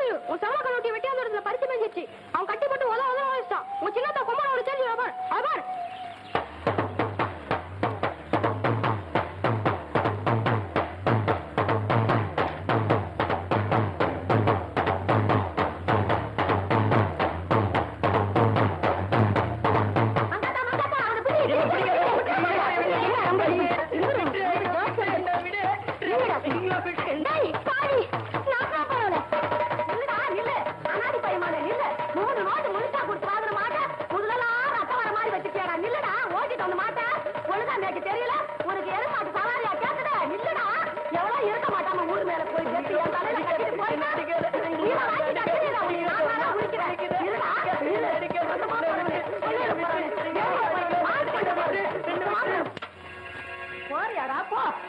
சொல்லு, உன் சவள கலோட்டி வெட்டியாந்த இடத்துல பறிச்சு மேஞ்சிச்சு. அவன் கட்டி போட்டு உத உத வச்சிட்டான். உன் சின்னத்த கும்பல ஒரு கேள்வி அவர் அவர்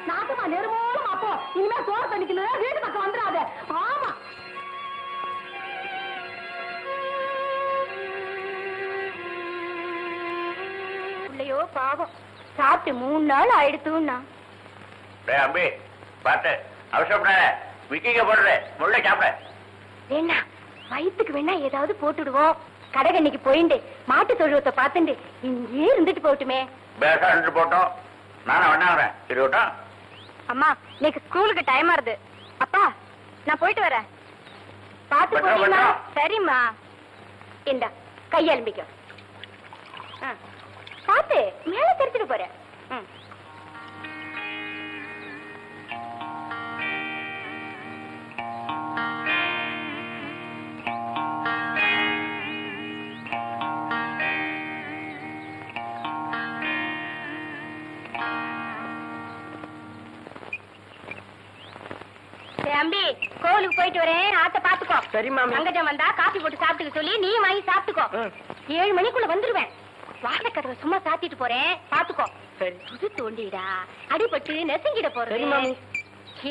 நாட்டுமா நெருமோலும் அப்போ இனிமே சோறு தண்ணிக்கணும் வீட்டு பக்கம் வந்துடாத. ஆமா இல்லையோ பாவம் சாப்பிட்டு 3 நாள் ஆயிடுத்துன்னா. அம்பி பாத்து அவசரப்படாத, விக்கிங்க போடுற முள்ள சாப்பிட வேணா வயிற்றுக்கு வேணா ஏதாவது போட்டுடுவோம். கடைகண்ணிக்கு போயிண்டு மாட்டு தொழுவத்தை பார்த்துண்டு இங்கே இருந்துட்டு போட்டுமே. பேசா இருந்து போட்டோம், நானும் வேணாங்கிறேன். இருக்கட்டும். அம்மா இன்னைக்கு ஸ்கூலுக்கு டைம் ஆறுது. அப்பா நான் போயிட்டு வரேன். பாத்து போறீங்களா? சரிம்மா. இந்த கையெலும்பிக்க பாத்து மேல தெரிச்சுட்டு போறேன். தம்பி கோவிலுக்கு போயிட்டு வரேன், ஆத்த பாத்துக்கோ. சரி மாமி. அங்கஜம் வந்தா காபி போட்டு சாப்பிட்டுக்க சொல்லி நீ வாங்கி சாப்பிட்டுக்கோ. 7 மணிக்குள்ள வந்துருவேன். வாழைக்கதவை சும்மா சாத்திட்டு போறேன், பாத்துக்கோ. சரி. புது தோண்டிடா அடிபட்டு நெசுங்கிட போறேன்.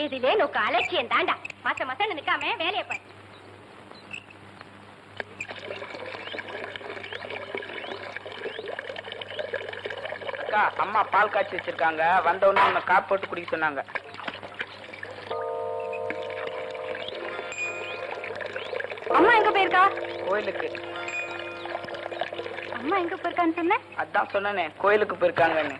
இதுலே நோக்க அலட்சியம் தாண்டா. மாசம் நிக்காம வேலையை பாரு. அக்கா அம்மா பால் காய்ச்சி வச்சிருக்காங்க, வந்த உடனே உன்னை காப்பி போட்டு குடிக்க சொன்னாங்க. அம்மா எங்க போயிருக்கா? கோயிலுக்கு. அம்மா எங்க போயிருக்கான்னு சொன்ன? அதான் சொன்னனே, கோயிலுக்கு போயிருக்காங்கன்னு.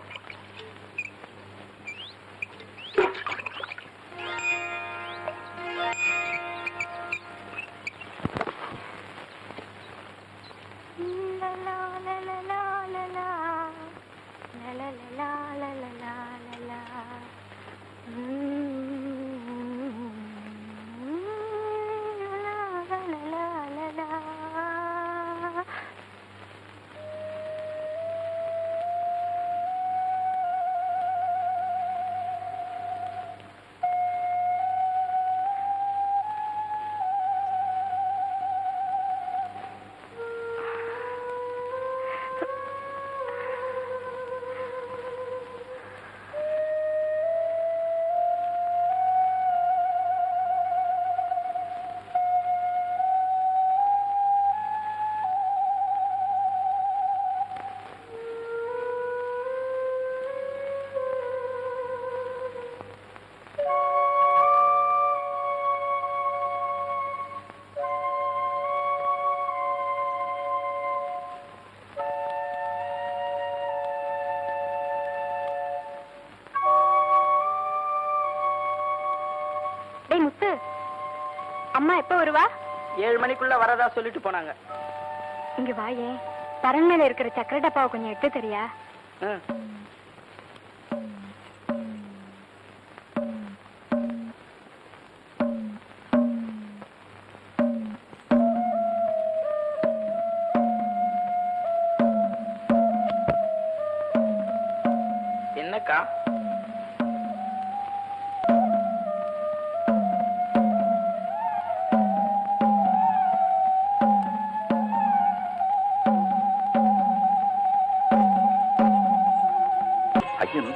முத்து அம்மா எப்ப வருவா? 7 மணிக்குள்ள வரதா சொல்லிட்டு போனாங்க. இங்க வாயே, பரன் மேல இருக்கிற சக்கரை டப்பாவை கொஞ்சம் எடுத்து தெரியா? என்னக்கா?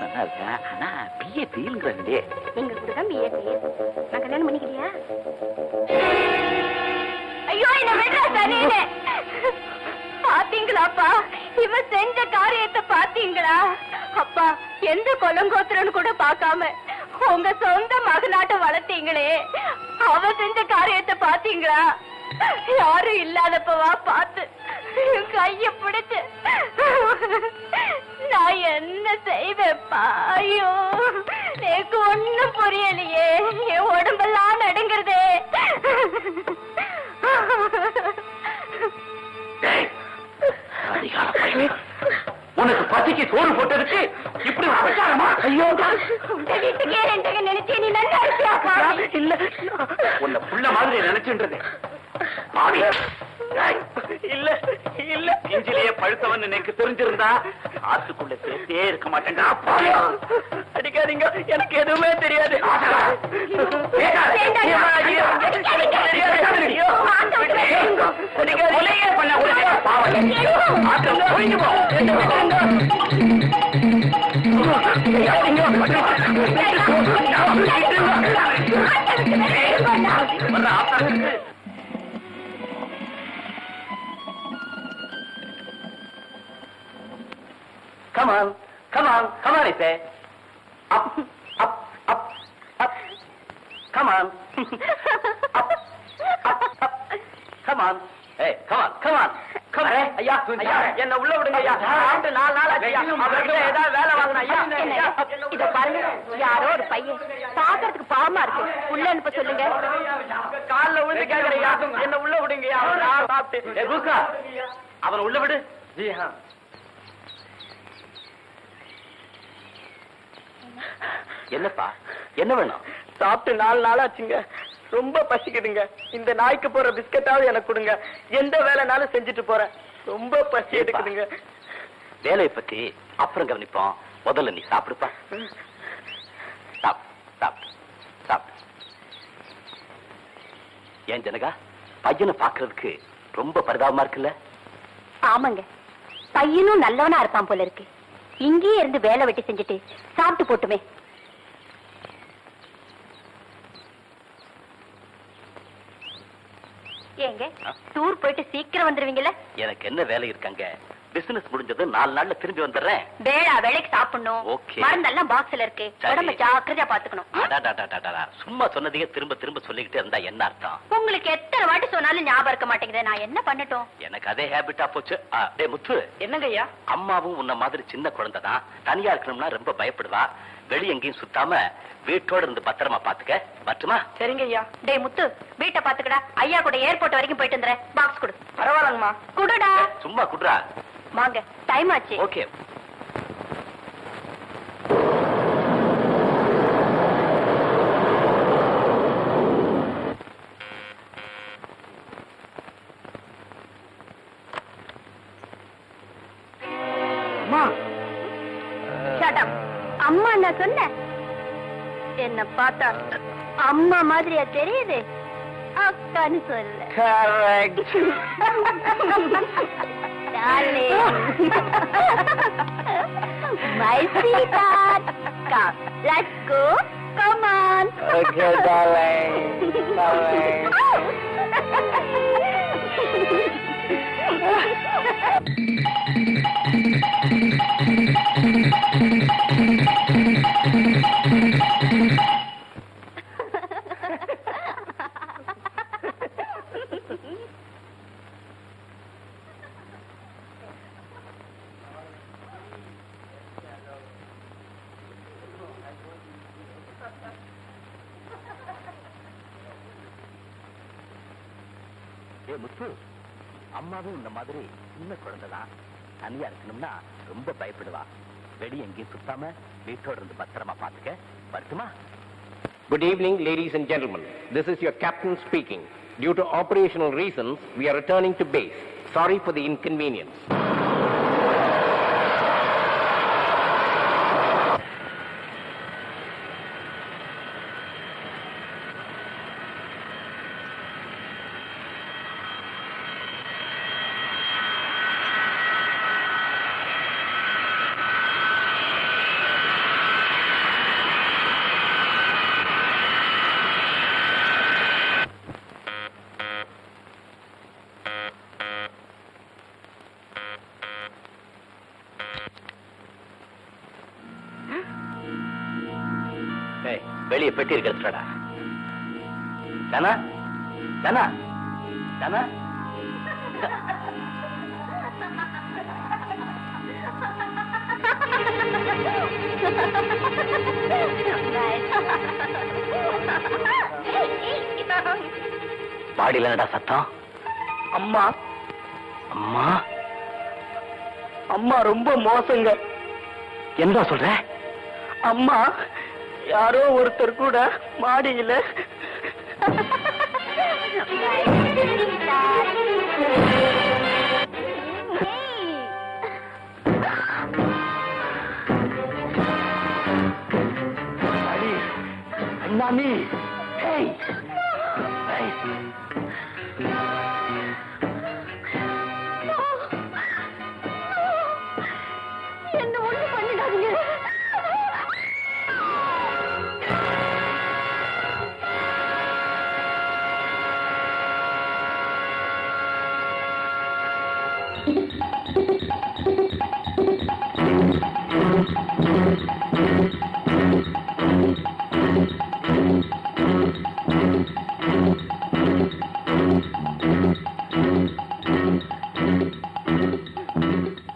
நல்லா இருக்கேன், ஆனா பிஏ ஃபீல்ங்கிறே. எங்க கூட தான் பிஏ ஃபீல். நான் கல்யாணம் பண்ணிக்கிறியா? ஐயோ என்ன விடுறா தனியே. பாத்தீங்களாப்பா இவ செஞ்ச காரியத்தை பாத்தீங்களா? அப்பா எந்த கொலங்கோத்திரன்னு கூட பாக்காம உங்க சொந்த மகனாட்ட வளர்த்தீங்களே, அவன் செஞ்ச காரியத்தை பாத்தீங்களா? யாரும் இல்லாதப்பவா பார்த்து என் கைய பிடிச்சு நான் என்ன செய்வேப்பா? ஐயோ, எனக்கு ஒண்ணும் புரியலையே. என் உடம்பெல்லாம் நடுங்கிறதே. உனக்கு பசிக்கு சோறு போட்டதுக்கு இப்படி அபச்சாரமா? ஐயோ, உங்க வீட்டுக்கே ரெண்டு நினைச்சே நீ நல்லா இருப்பியாப்பா? இல்ல, உன்னை புள்ள மாதிரி நினைச்சுன்றது. இல்ல இல்ல, நெஞ்சிலேயே பழுத்தவன் எனக்கு தெரிஞ்சிருந்தா ஆத்துக்குள்ள சேர்த்தே இருக்க மாட்டேங்க. அடிக்காதீங்க, எனக்கு எதுவுமே தெரியாது. Come on, come on, come on, I say. Up, up, up, up. Come on. Up, up, up. Come on. Hey, come on, come on. Come on. ஐயா, ஐயா, என்ன உள்ள விடுங்க ஐயா. 4 நாள் ஆச்சு ஐயா. அவர்கிட்ட ஏதாவது வேலை வாங்கணும் ஐயா. இத பாருங்க, யாரோ ஒரு பையன் பாக்குறதுக்கு பாவமா இருக்கு. உள்ள அனுப்ப சொல்லுங்க. கால்ல விழுந்து கேக்குறையா, என்ன உள்ள விடுங்கய்யா. நான் சாப்பிட்டு அவனை உள்ள விடு. ஜி ஹா. என்னப்பா, என்ன வேணும்? சாப்பிட்டு 4 நாள் ஆச்சுங்க. ரொம்ப பசிக்குதுங்க. இந்த நாய்க்கு போற பிஸ்கட்டாவது எனக்கு கொடுங்க. எந்த வேலைனாலும் செஞ்சுட்டு போறேன். ரொம்ப பசி எடுக்குதுங்க. வேலையை பத்தி அப்புறம் கவனிப்போம். முதல்ல நீ சாப்பிடுப்பா. சாப்பிடு. ஏன் ஜனகா, பையனை பாக்குறதுக்கு ரொம்ப பரிதாபமா இருக்குல்ல? ஆமாங்க, பையனும் நல்லவனா இருப்பான் போல இருக்கு. இங்கேயே இருந்து வேலை வெட்டி செஞ்சுட்டு சாப்பிட்டு போட்டுமே. ஏங்க, டூர் போயிட்டு சீக்கிரம் வந்துருவீங்கல்ல? எனக்கு என்ன வேலை இருக்காங்க? பிசினஸ் முடிஞ்சது 4 நாள்ல திரும்பி வந்துடுறேன். வேளா வேலைக்கு சாப்பிடணும். ஓகே. மருந்தெல்லாம் பாக்ஸ்ல இருக்கு. சரி. உடம்ப ஜாக்கிரதையா பாத்துக்கணும். சும்மா சொன்னதையே திரும்ப திரும்ப சொல்லிக்கிட்டே இருந்தா என்ன அர்த்தம்? உங்களுக்கு எத்தனை வாட்டி சொன்னாலும் ஞாபகம் இருக்க மாட்டேங்குது. நான் என்ன பண்ணட்டும்? எனக்கு அதே ஹேபிட்டா போச்சு. டேய் முத்து, என்னங்க ஐயா? அம்மாவும் உன்ன மாதிரி சின்ன குழந்தை தான். தனியா இருக்கணும்னா ரொம்ப பயப்படுவா. வெளிய எங்கேயும் சுத்தாம வீட்டோட இருந்து பத்திரமா பாத்துக்க. பட்டுமா? சரிங்க ஐயா. டேய் முத்து, வீட்டை பாத்துக்கடா. ஐயா கூட ஏர்போர்ட் வரைக்கும் போயிட்டு வந்துறேன். பாக்ஸ் கொடு. பரவாயில்லங்கம்மா. குடுடா. சும்மா குடுறா. வாங்க, டைம் ஆச்சு. ஓகே. அம்மா நான் சொன்னேன். என்ன பார்த்தா அம்மா மாதிரியா தெரியுது? அக்கான்னு சொல்ல. My sweetheart, come, let's go. Come on. Okay, darling. Darling. முத்து, அம்மாவும் இந்த மாதிரி சின்ன குழந்தைதான். தனியா இருக்கணும்னா ரொம்ப பயப்படுவா. வெளிய எங்கேயும் சுத்தாம வீட்டோட இருந்து பத்திரமா பாத்துக்க. வரட்டுமா? Good evening, ladies and gentlemen. This is your captain speaking. Due to operational reasons, we are returning to base. Sorry for the inconvenience. வெளியே பெட்டி இருக்கிறதுடா. தனா தனா தனா பாடியில என்னடா சத்தம்? அம்மா அம்மா அம்மா ரொம்ப மோசங்க. என்ன சொல்ற? அம்மா யாரோ ஒருத்தர் கூட மாடியில அடி அண்ணாமி. ஏய் ஏய். என்ன ஒண்ணு பண்ணிடாதீங்க.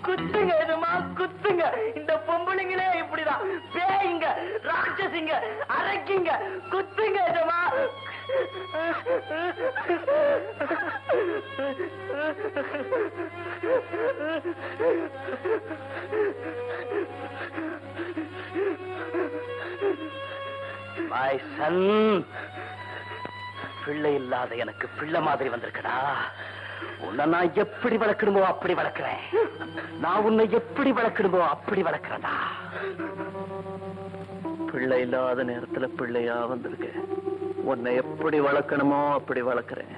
குத்துங்க எதுமா குத்துங்க. இந்த பொம்பளைங்களே இப்படிதான் பேய்ங்க, ராட்சசிங்க, அரைக்கிங்க. குத்துங்க எதுமா. My son, பிள்ளை இல்லாத எனக்கு பிள்ளை மாதிரி வந்திருக்கடா. உன்னை நான் எப்படி வளர்க்கணுமோ அப்படி வளர்க்கிறேன். நான் உன்னை எப்படி வளர்க்கணுமோ அப்படி வளர்க்கிறேன்டா. பிள்ளை இல்லாத நேரத்துல பிள்ளையா வந்திருக்கு. உன்னை எப்படி வளர்க்கணுமோ அப்படி வளர்க்கிறேன்.